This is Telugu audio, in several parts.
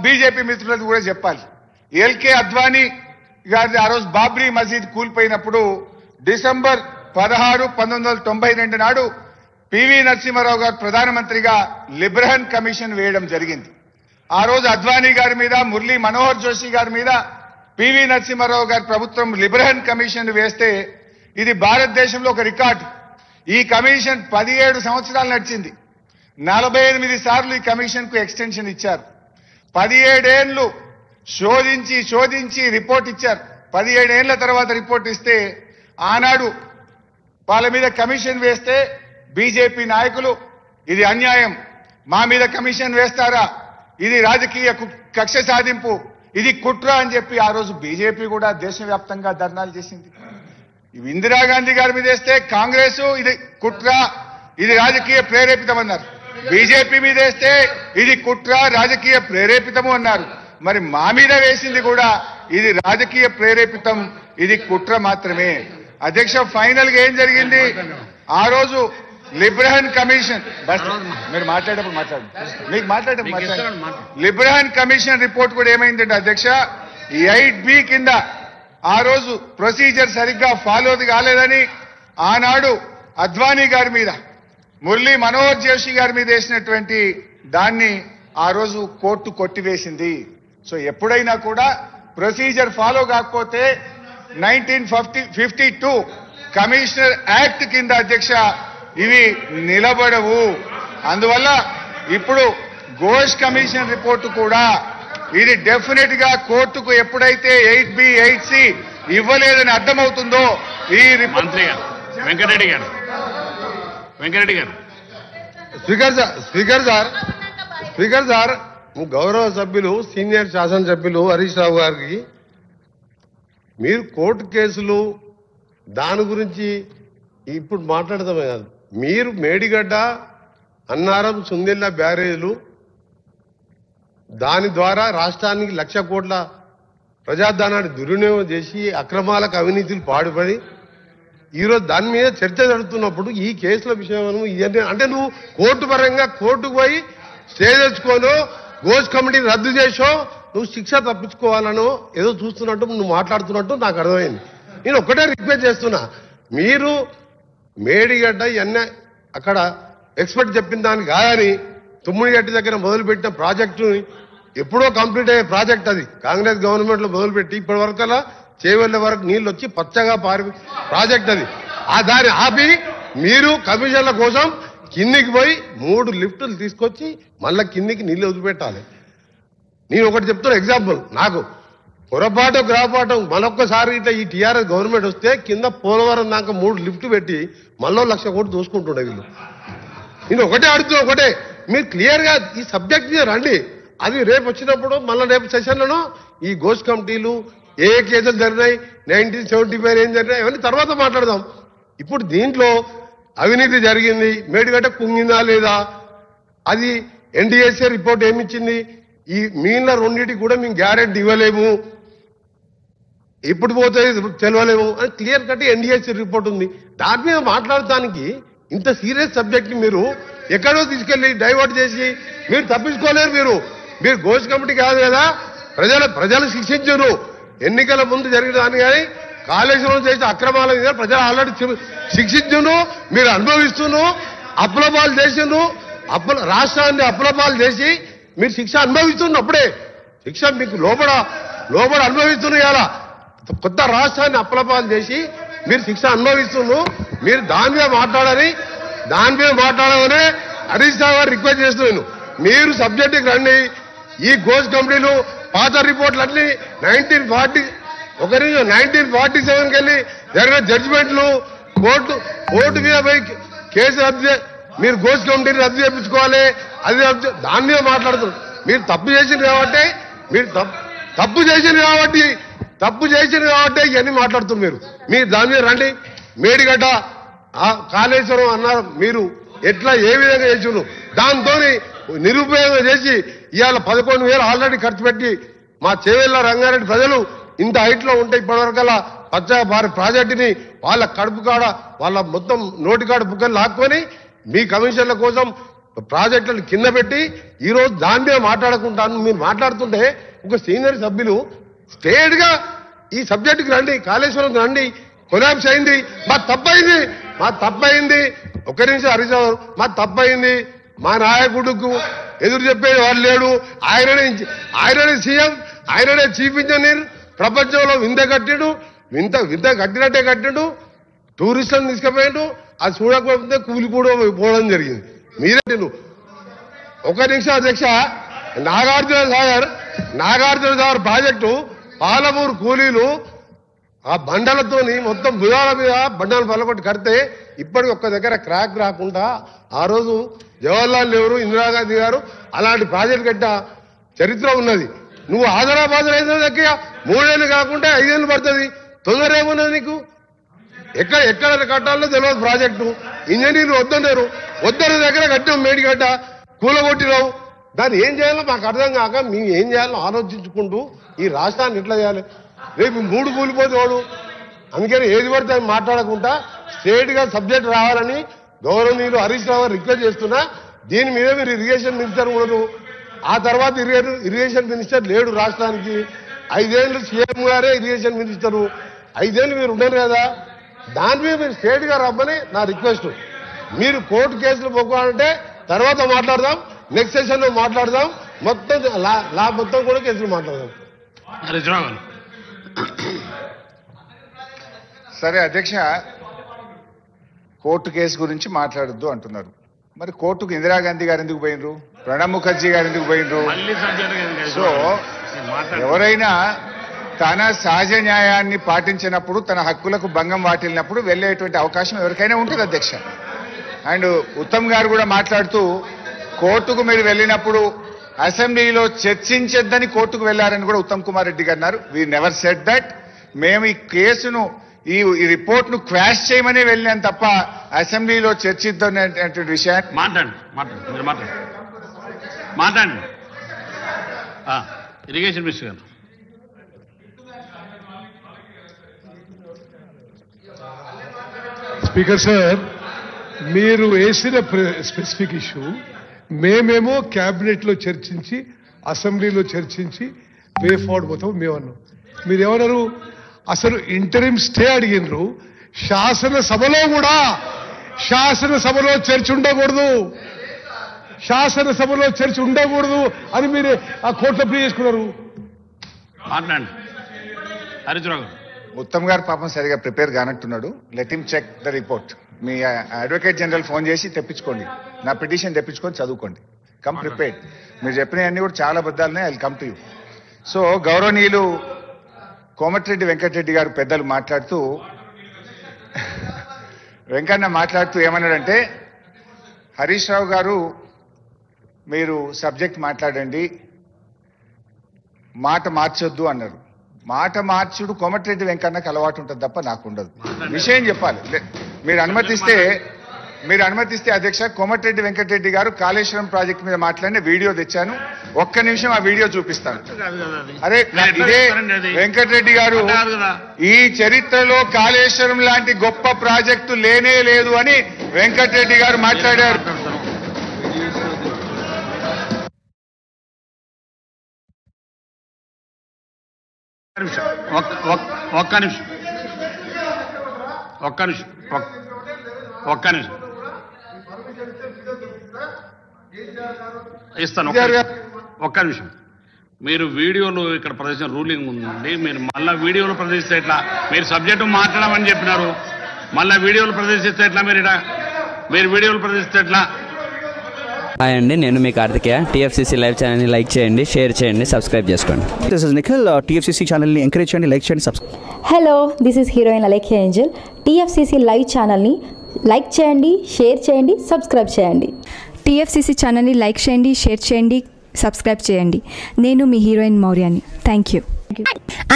బీజేపీ మిత్రులకు కూడా చెప్పాలి. ఎల్కే అద్వానీ గారి ఆ రోజు బాబ్రీ మసీద్ కూలిపోయినప్పుడు డిసెంబర్ 16, 1992 నాడు పివి నరసింహారావు గారు ప్రధానమంత్రిగా లిబ్రహన్ కమిషన్ వేయడం జరిగింది. ఆ రోజు అద్వానీ గారి మీద, మురళీ మనోహర్ జోషి గారి మీద పివి నరసింహారావు గారి ప్రభుత్వం లిబ్రహన్ కమిషన్ వేస్తే ఇది భారతదేశంలో ఒక రికార్డు. ఈ కమిషన్ 17 సంవత్సరాలు నడిచింది. 48 సార్లు ఈ కమిషన్ కు ఎక్స్టెన్షన్ ఇచ్చారు. 17 ఏళ్లు శోధించి రిపోర్ట్ ఇచ్చారు. 17 ఏళ్ల తర్వాత రిపోర్ట్ ఇస్తే ఆనాడు వాళ్ళ మీద కమిషన్ వేస్తే బీజేపీ నాయకులు ఇది అన్యాయం, మా మీద కమిషన్ వేస్తారా, ఇది రాజకీయ కక్ష సాధింపు, ఇది కుట్ర అని చెప్పి ఆ రోజు బీజేపీ కూడా దేశవ్యాప్తంగా ధర్నాలు చేసింది. ఇందిరాగాంధీ గారి మీద వేస్తే కాంగ్రెస్ ఇది కుట్ర, ఇది రాజకీయ ప్రేరేపితం అన్నారు. బీజేపీ మీద వేస్తే ఇది కుట్ర, రాజకీయ ప్రేరేపితము అన్నారు. మరి మా మీద వేసింది కూడా ఇది రాజకీయ ప్రేరేపితం, ఇది కుట్ర మాత్రమే. అధ్యక్ష, ఫైనల్ గా ఏం జరిగింది? ఆ రోజు లిబ్రహన్ కమిషన్, మీరు మాట్లాడేటప్పుడు మాట్లాడండి, మీకు మాట్లాడేటప్పుడు లిబ్రహన్ కమిషన్ రిపోర్ట్ కూడా ఏమైందంటే అధ్యక్ష, 8B కింద ఆ రోజు ప్రొసీజర్ సరిగ్గా ఫాలో కాలేదని ఆనాడు అద్వానీ గారి మీద, మురళీ మనోహర్ జోషి గారి మీద వేసినటువంటి దాన్ని ఆ రోజు కోర్టు కొట్టివేసింది. సో ఎప్పుడైనా కూడా ప్రొసీజర్ ఫాలో కాకపోతే 1952 కమిషనర్ యాక్ట్ కింద అధ్యక్ష ఇవి నిలబడవు. అందువల్ల ఇప్పుడు ఘోష్ కమిషన్ రిపోర్టు కూడా ఇది డెఫినెట్ గా కోర్టుకు ఎప్పుడైతే 8B 8C ఇవ్వలేదని అర్థమవుతుందో ఈ మంత్రి గారు వెంకరెడ్డి గారు స్పీకర్ సార్ గౌరవ సభ్యులు సీనియర్ శాసనసభ్యులు హరీష్ రావు గారికి మీరు కోర్టు కేసులు దాని గురించి ఇప్పుడు మాట్లాడతామే కాదు, మీరు మేడిగడ్డ, అన్నారం, సుందిళ్ళ బ్యారేజీలు దాని ద్వారా రాష్ట్రానికి 1,00,000 కోట్ల ప్రజాధనాన్ని దుర్వినియోగం చేసి అక్రమాలకు అవినీతిలు పాడుపడి ఈరోజు దాని మీద చర్చ జరుగుతున్నప్పుడు ఈ కేసుల విషయం ఇవన్నీ అంటే నువ్వు కోర్టు పరంగా కోర్టుకు పోయి స్టే తెచ్చుకోను, ఘోష్ కమిటీని రద్దు చేసో నువ్వు శిక్ష తప్పించుకోవాలనో ఏదో చూస్తున్నట్టు నువ్వు మాట్లాడుతున్నట్టు నాకు అర్థమైంది. నేను ఒక్కటే రిక్వెస్ట్ చేస్తున్నా, మీరు మేడిగడ్డ ఇవన్నీ అక్కడ ఎక్స్పర్ట్ చెప్పిన దానికి కాదని తుమ్మిడిగడ్డ దగ్గర మొదలుపెట్టిన ప్రాజెక్టుని ఎప్పుడో కంప్లీట్ అయ్యే ప్రాజెక్ట్ అది కాంగ్రెస్ గవర్నమెంట్ లో మొదలుపెట్టి ఇప్పటి వరకల్లా చేవెళ్లే వరకు నీళ్ళు వచ్చి పచ్చగా పారి ప్రాజెక్ట్ అది. ఆ దాన్ని ఆపి మీరు కమిషన్ల కోసం కిందికి పోయి 3 లిఫ్టులు తీసుకొచ్చి మళ్ళా కిందికి నీళ్లు వదిలిపెట్టాలి. నేను ఒకటి చెప్తున్నా ఎగ్జాంపుల్, నాకు పొరపాటు గ్రాపాటం మరొక్కసారి ఇట్లా ఈ టీఆర్ఎస్ గవర్నమెంట్ వస్తే కింద పోలవరం దాకా 3 లిఫ్ట్ పెట్టి మళ్ళీ 1,00,000 కోట్లు దోసుకుంటుండే వీళ్ళు. నేను ఒకటే అడుగుతున్నా, ఒకటే మీరు క్లియర్ గా ఈ సబ్జెక్ట్ మీద రండి. అది రేపు వచ్చినప్పుడు మళ్ళీ రేపు సెషన్లను ఈ ఘోష్ కమిటీలు ఏ కేసులు జరిగినాయి, 1975 ఏం జరిగినాయి ఇవన్నీ తర్వాత మాట్లాడదాం. ఇప్పుడు దీంట్లో అవినీతి జరిగింది, మేడిగడ్డ కుంగిందా లేదా, అది ఎన్డీఎస్ఏ రిపోర్ట్ ఏమిచ్చింది, ఈ మిగిలిన రెండింటికి కూడా మేము గ్యారెంటీ ఇవ్వలేము, ఎప్పుడు పోతాయి తెలియలేము అని క్లియర్ కట్ ఎన్డీఎస్ఏ రిపోర్ట్ ఉంది. దాని మీద మాట్లాడటానికి ఇంత సీరియస్ సబ్జెక్ట్ ని మీరు ఎక్కడో తీసుకెళ్లి డైవర్ట్ చేసి మీరు తప్పించుకోలేరు. మీరు ఘోష్ కమిటీ కాదు కదా, ప్రజలు శిక్షించరు. ఎన్నికల ముందు జరిగిన దాన్ని కానీ కాళేశ్వరం చేసిన అక్రమాల మీద ప్రజలు ఆల్రెడీ శిక్షించును, మీరు అనుభవిస్తును, అప్లపాలు చేసిను, రాష్ట్రాన్ని అప్లపాలు చేసి మీరు శిక్ష అనుభవిస్తున్నప్పుడే శిక్ష మీకు లోపల అనుభవిస్తున్న ఇలా కొత్త రాష్ట్రాన్ని అప్లపాలు చేసి మీరు శిక్ష అనుభవిస్తున్నారు. మీరు దాని మీద మాట్లాడమని హరీష్ రావు గారు రిక్వెస్ట్ చేస్తున్నాను. మీరు సబ్జెక్టుకి రండి. ఈ ఘోష్ కమిటీలు పాత రిపోర్ట్లన్నీ 1947కి వెళ్ళి జరిగిన జడ్జిమెంట్లు కోర్టు మీద పోయి కేసు రద్దు మీరు ఘోష్ కమిటీని రద్దు చేయించుకోవాలి, అది దాని మీద మాట్లాడుతున్నారు. మీరు తప్పు చేసింది కాబట్టి ఇవన్నీ మాట్లాడుతున్నారు. మీరు దాని మీద రండి. మేడిగడ్డ కాళేశ్వరం అన్నారు, మీరు ఎట్లా ఏ విధంగా చేసిరు, దాంతో నిరుపయోగం చేసి ఇవాళ 11,000 ఆల్రెడీ ఖర్చు పెట్టి మా చేవెళ్ల రంగారెడ్డి ప్రజలు ఇంత హైట్ లో ఉంటే ఇప్పటివరకల్లా పచ్చగా ప్రాజెక్టుని వాళ్ళ కడుపు కాడ వాళ్ళ మొత్తం నోటికాడ బుక్కలు లాక్కొని మీ కమిషన్ల కోసం ప్రాజెక్టులను కింద పెట్టి ఈరోజు దాని మీద మాట్లాడుకుంటాను. మీరు మాట్లాడుతుంటే ఒక సీనియర్ సభ్యులు స్టేట్ గా ఈ సబ్జెక్టుకి రండి, కాళేశ్వరం రండి, కొలాబ్స్ అయింది, మా తప్పయింది. ఒక్క నిమిషం హరీష్ రావు, మా తప్పయింది, మా నాయకుడుకు ఎదురు చెప్పేది వాడు లేడు, ఆయననే సీఎం, ఆయననే చీఫ్ ఇంజనీర్, ప్రపంచంలో వింత కట్టినట్టే కట్టిండు, టూరిస్టులను తీసుకుపోయాడు, అది చూడకపోతే పోవడం జరిగింది. మీరే ఒక నిమిషం అధ్యక్ష, నాగార్జున సాగర్ ప్రాజెక్టు పాలమూరు కూలీలు ఆ బండలతోని మొత్తం భుజాల మీద బండలు పలకొట్టి కడితే ఇప్పటికి ఒక్క దగ్గర క్రాక్ రాకుండా ఆ రోజు జవహర్లాల్ నెహ్రూ, ఇందిరాగాంధీ గారు అలాంటి ప్రాజెక్టు కట్ట చరిత్ర ఉన్నది. నువ్వు ఆదరాబాద్ అయితే దగ్గర 3 ఏళ్ళు కాకుండా 5 ఏళ్ళు పడుతుంది. తొందర ఏమున్నది నీకు? ఎక్కడ కట్టాలో తెలియదు ప్రాజెక్టు. ఇంజనీర్లు వద్దరు దగ్గర కట్టాం, మేడిగడ్డ కూలగొట్టినావు. దాన్ని ఏం చేయాలో మాకు అర్థం కాక మేము ఏం చేయాలో ఆలోచించుకుంటూ ఈ రాష్ట్రాన్ని ఎట్లా చేయాలి, రేపు 3 కూలిపోతే వాడు. అందుకని ఏది పడితే అది మాట్లాడకుండా స్ట్రేట్ గా సబ్జెక్ట్ రావాలని గౌరవనీయులు హరీష్ రావు రిక్వెస్ట్ చేస్తున్నా. దీని మీద మీరు ఇరిగేషన్ మినిస్టర్ ఉండరు, ఆ తర్వాత ఇరిగేషన్ మినిస్టర్ లేడు రాష్ట్రానికి. 5 ఏళ్ళు సీఎం గారే ఇరిగేషన్ మినిస్టరు, 5 ఏళ్ళు మీరు ఉండరు కదా. దాని మీద మీరు స్ట్రేట్ గా రమ్మని నా రిక్వెస్ట్. మీరు కోర్టు కేసులు పోవాలంటే తర్వాత మాట్లాడదాం, నెక్స్ట్ సెషన్ లో మాట్లాడదాం, మొత్తం లా మొత్తం కూడా కేసులు మాట్లాడదాం. సరే అధ్యక్ష, కోర్టు కేసు గురించి మాట్లాడొద్దు అంటున్నారు. మరి కోర్టుకు ఇందిరాగాంధీ గారు ఎందుకు పోయినరు, ప్రణబ్ ముఖర్జీ గారు ఎందుకు పోయినరు? సో ఎవరైనా తన సహజ న్యాయాన్ని పాటించినప్పుడు, తన హక్కులకు భంగం వాటిల్లినప్పుడు వెళ్ళేటువంటి అవకాశం ఎవరికైనా ఉంటుంది అధ్యక్ష. అండ్ ఉత్తమ్ గారు కూడా మాట్లాడుతూ కోర్టుకు మీరు వెళ్ళినప్పుడు అసెంబ్లీలో చర్చించొద్దని కోర్టుకు వెళ్లారని కూడా ఉత్తమ్ కుమార్ రెడ్డి గారు అన్నారు. We never said that. మేము ఈ కేసును ఈ రిపోర్ట్ ను క్వాష్ చేయమని వెళ్ళాం తప్ప అసెంబ్లీలో చర్చిద్దాం విషయాన్ని మాట్లాడండి. ఇరిగేషన్ మినిస్టర్ గారు. స్పీకర్ సార్, మీరు వేసిన స్పెసిఫిక్ ఇష్యూ మేమేమో క్యాబినెట్ లో చర్చించి, అసెంబ్లీలో చర్చించి వే ఫార్వర్డ్ పోతాం మేమన్నాం. మీరేమన్నారు? అసలు ఇంటరిమ్ స్టే అడిగినరు. శాసనసభలో చర్చ ఉండకూడదు అని మీరు ఆ కోర్టులో ప్లే చేసుకున్నారు. మాట్లాడండి హరీశ్రావు గారు. ఉత్తమ్ గారు పాపం సరిగా ప్రిపేర్ కానట్టున్నాడు. Let him check the report. మీ అడ్వకేట్ జనరల్ ఫోన్ చేసి తెప్పించుకోండి, నా పిటిషన్ తెప్పించుకొని చదువుకోండి. Come prepared. మీరు చెప్పినవన్నీ కూడా చాలా బద్దాలున్నాయి. I will come to you. So గౌరవనీయులు కోమటిరెడ్డి వెంకటరెడ్డి గారు పెద్దలు మాట్లాడుతూ, వెంకన్న మాట్లాడుతూ ఏమన్నాడంటే, హరీష్ రావు గారు మీరు సబ్జెక్ట్ మాట్లాడండి, మాట మార్చొద్దు అన్నారు. మాట మార్చుడు కోమటిరెడ్డి వెంకన్నకు అలవాటు ఉంటుంది తప్ప నాకు ఉండదు. విషయం చెప్పాలి. మీరు అనుమతిస్తే అధ్యక్ష, కోమటిరెడ్డి వెంకటరెడ్డి గారు కాళేశ్వరం ప్రాజెక్టు మీద మాట్లాడిన వీడియో తెచ్చాను. ఒక్క నిమిషం ఆ వీడియో చూపిస్తాను. అరే ఇదే వెంకటరెడ్డి గారు, ఈ చరిత్రలో కాళేశ్వరం లాంటి గొప్ప ప్రాజెక్టు లేనే లేదు అని వెంకటరెడ్డి గారు మాట్లాడారు. ఒక్క నిమిషం ఇస్తాను. ఒక్క నిమిషం. మీరు వీడియోలో ఇక్కడ ప్రదర్శన రూలింగ్ ఉందండి. మీరు మళ్ళీ వీడియోలో ప్రదర్శిస్తే ఎట్లా? మీరు సబ్జెక్టు మాట్లాడమని చెప్పినారు, మళ్ళీ వీడియోలో ప్రదర్శిస్తే ఎట్లా? మీరు వీడియోలో ప్రదర్శిస్తే ఎట్లా? హాయ్ అండి, నేను మీ కార్తికేయ. టీఎఫ్సీసీ లైవ్ ఛానల్ని లైక్ చేయండి, షేర్ చేయండి, సబ్స్క్రైబ్ చేసుకోండి. This is Nikhil. టీఎఫ్సీసీ ఛానల్ని ఎంకరేజ్ చేయండి, లైక్ చేయండి, subscribe. Hello, this is heroine Alekhya Angel. TFCC live ఛానల్ని లైక్ చేయండి, షేర్ చేయండి, సబ్స్క్రైబ్ చేయండి. టీఎఫ్సీసీ ఛానల్ని లైక్ చేయండి, షేర్ చేయండి, సబ్స్క్రైబ్ చేయండి. నేను మీ హీరోయిన్ మౌర్యాని. Thank you.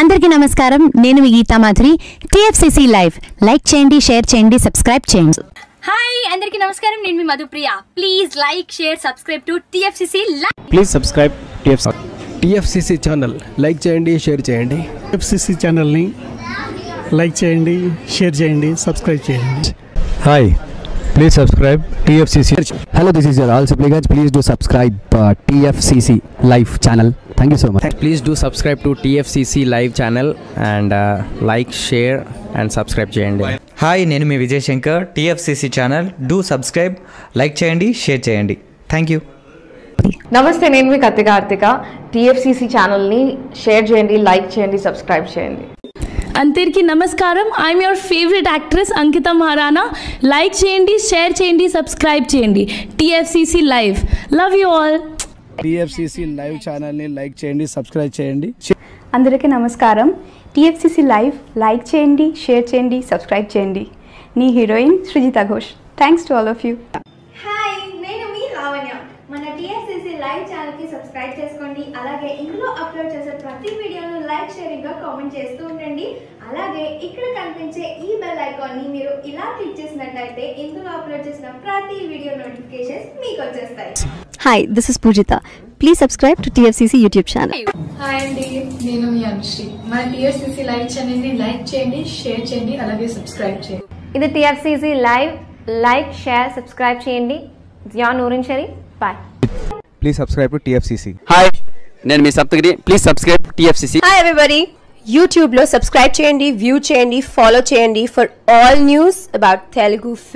అందరికీ నమస్కారం, నేను మీ Geetha Madhuri. TFCC live like చేయండి, షేర్ చేయండి, సబ్స్క్రైబ్ చేయండి. హాయ్ అందరికీ నమస్కారం, నేను మీ Madhupriya. Please like, share, subscribe to TFCC live. Please subscribe TFCC channel. Like చేయండి, షేర్ చేయండి. టీఎఫ్సీసీ ఛానల్ని లైక్ చేయండి, షేర్ చేయండి, సబ్స్క్రైబ్ చేయండి. Hi, Please subscribe TFCC. Hello, this is your all supplicants. Please do subscribe TFCC Live channel. Thank you so much. Please do subscribe to TFCC Live channel and like, share and subscribe చేయండి. హాయ్, నేను మీ Vijay Shankar. TFCC channel do subscribe, like చేయండి, షేర్ చేయండి. Thank you. నమస్తే, నేను మీ కార్తిక. TFCC ఛానల్ని షేర్ చేయండి, లైక్ చేయండి, సబ్స్క్రైబ్ చేయండి. అందరికీ నమస్కారం. I'm your favourite actress Ankita Maharana. Like చేయండి, షేర్ చేయండి, సబ్స్క్రైబ్ చేయండి. TFCC live. Love you all. TFCC live ఛానల్ని లైక్ చేయండి, సబ్స్క్రైబ్ చేయండి. అందరికీ నమస్కారం. TFCC లైవ్ లైక్ చేయండి, షేర్ చేయండి, సబ్స్క్రైబ్ చేయండి. నీ heroine Srujitha Ghosh. Thanks to all of you. Hi, నేను మీ లావణ్య. మన TFCC లైవ్ ఛానల్కి సబ్స్క్రైబ్ చేసుకోండి. అలాగే ఇందులో అప్లోడ్ చేసే ప్రతి వీడియోను లైక్, షేరింగ్గా కామెంట్ చేస్తూ ఉండండి. అలాగే ఇక్కడ కనిపించే ఈ బెల్ ఐకాన్ని మీరు ఇలా క్లిక్ చేసినట్లయితే ఇందులో అప్లోడ్ చేసిన ప్రతి వీడియో నోటిఫికేషన్స్ మీకు వచ్చేస్తాయి. Hi, this is Poojitha. Please subscribe to TFCC YouTube channel. Hi అండి, నేను మీ అనుశ్రీ. మన TFCC లైవ్ ఛానల్ని లైక్ చేయండి, షేర్ చేయండి, అలాగే సబ్స్క్రైబ్ చేయండి. ఇది TFCC live. Like, share, subscribe చేయండి. Zia Noorin Sharif. Bye. Please subscribe to TFCC. Hi, నేను మీ Saptagiri. Please subscribe TFCC. Hi everybody, యూట్యూబ్లో సబ్స్క్రైబ్ చేయండి, వ్యూ చేయండి, ఫాలో చేయండి for all news about Telugu film.